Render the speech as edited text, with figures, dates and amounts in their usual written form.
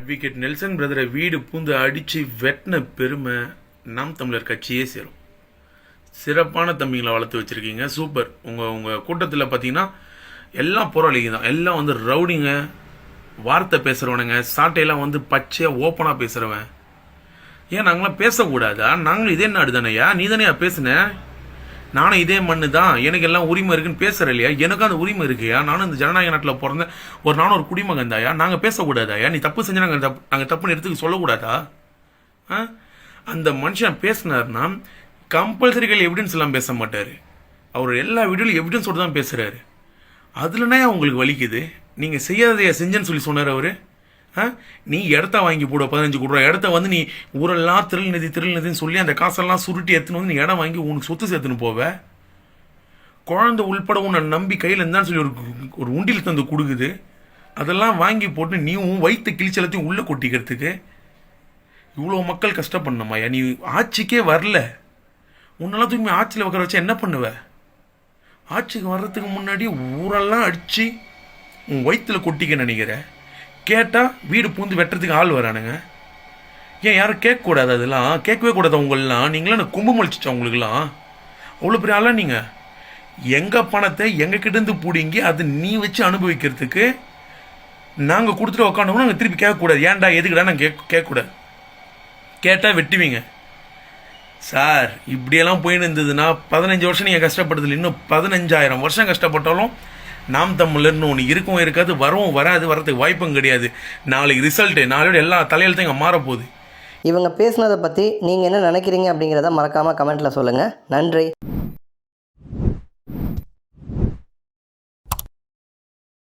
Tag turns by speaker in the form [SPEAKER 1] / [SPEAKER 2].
[SPEAKER 1] Advocate Nelson பிரதரை வீடு பூந்து அடித்து வெட்டின பெருமை நாம் தமிழர் கட்சியே சேரும். சிறப்பான தம்பிங்களை வளர்த்து வச்சுருக்கீங்க, சூப்பர். உங்கள் கூட்டத்தில் பார்த்தீங்கன்னா எல்லாம் போராளிங்க தான், எல்லாம் வந்து ரவுடிங்க, வார்த்தை பேசுகிறவனுங்க, சாட்டையெல்லாம் வந்து பச்சையாக ஓப்பனாக பேசுகிறவன். ஏன் நாங்களாம் பேசக்கூடாதா? நாங்களும் இதே நாடு தானேயா, நீ தானேயா பேசுனேன், நானும் இதே மண்ணு தான், எனக்கு எல்லாம் உரிமை இருக்குன்னு பேசுகிற இல்லையா? எனக்கும் அந்த உரிமை இருக்குயா, நானும் இந்த ஜனநாயக நாட்டில் பிறந்தேன், நானும் ஒரு குடிமகன் தாயா. நாங்கள் பேசக்கூடாதாயா? நீ தப்பு செஞ்சு நாங்கள் தப்புன்னு எடுத்துக்க சொல்லக்கூடாதா? அந்த மனுஷன் பேசினார்னா கம்பல்சரிகள் எவிடன்ஸ் எல்லாம் பேச மாட்டார், அவர் எல்லா வீடியோலையும் எவிடன்ஸோடு தான் பேசுகிறாரு. அதுலனா உங்களுக்கு வலிக்குது? நீங்கள் செய்யாதையா செஞ்சேன்னு சொல்லி சொன்னார் அவர். நீ இடத்த வாங்கி போட 15 கோடி ரூபா இடத்த வந்து நீ ஊரெல்லாம் திருநிதின்னு சொல்லி அந்த காசெல்லாம் சுருட்டி எடுத்துன்னு வந்து நீ இடம் வாங்கி உனக்கு சொத்து சேர்த்துன்னு போவ. குழந்தை உள்பட உன்னை நம்பி கையில் இருந்தான்னு சொல்லி ஒரு உண்டியில் தந்து கொடுக்குது. அதெல்லாம் வாங்கி போட்டு நீ உன் வயிற்று கிழிச்சலத்தையும் உள்ளே கொட்டிக்கிறதுக்கு இவ்வளோ மக்கள் கஷ்டப்படணுமாயா? நீ ஆட்சிக்கே வரல, உன்னெல்லாம் தூக்கி ஆட்சியில் வைக்கிற வச்சா என்ன பண்ணுவ? ஆட்சிக்கு வர்றதுக்கு முன்னாடி ஊரெல்லாம் அடித்து உன் வயிற்றில் கொட்டிக்க நினைக்கிற. கேட்டால் வீடு பூந்து வெட்டுறதுக்கு ஆள் வரானுங்க. ஏன் யாரும் கேட்கக்கூடாது? அதெல்லாம் கேட்கவே கூடாது. உங்களெலாம் நீங்களாம் எனக்கு கும்பு முழிச்சிச்சா? உங்களுக்குலாம் அவ்வளோ பெரிய ஆளாக நீங்கள் எங்கள் பணத்தை எங்ககிட்டேருந்து பிடிங்கி அது நீ வச்சு அனுபவிக்கிறதுக்கு நாங்கள் கொடுத்துட்டு உக்காண்டோம்னா நாங்கள் திருப்பி கேட்கக்கூடாது. ஏன்டா எதுக்குடா நாங்கள் கேட்கக்கூடாது. கேட்டால் வெட்டுவீங்க சார். இப்படியெல்லாம் போயின்னு இருந்ததுன்னா 15 வருஷம் நீங்கள் கஷ்டப்படுறதில்ல, இன்னும் 15,000 வருஷம் கஷ்டப்பட்டாலும் நாம் தமிழர்னு ஒன்று இருக்கவும் இருக்காது, வரவும் வராது, வரதுக்கு வாய்ப்பும் கிடையாது. நாளைக்கு ரிசல்ட்டு, நாளையோட எல்லா தலையெழுத்தையும் இங்கே மாறப்போகுது.
[SPEAKER 2] இவங்க பேசுனதை பற்றி நீங்கள் என்ன நினைக்கிறீங்க அப்படிங்கிறத மறக்காமல் கமெண்ட்டில் சொல்லுங்கள். நன்றி.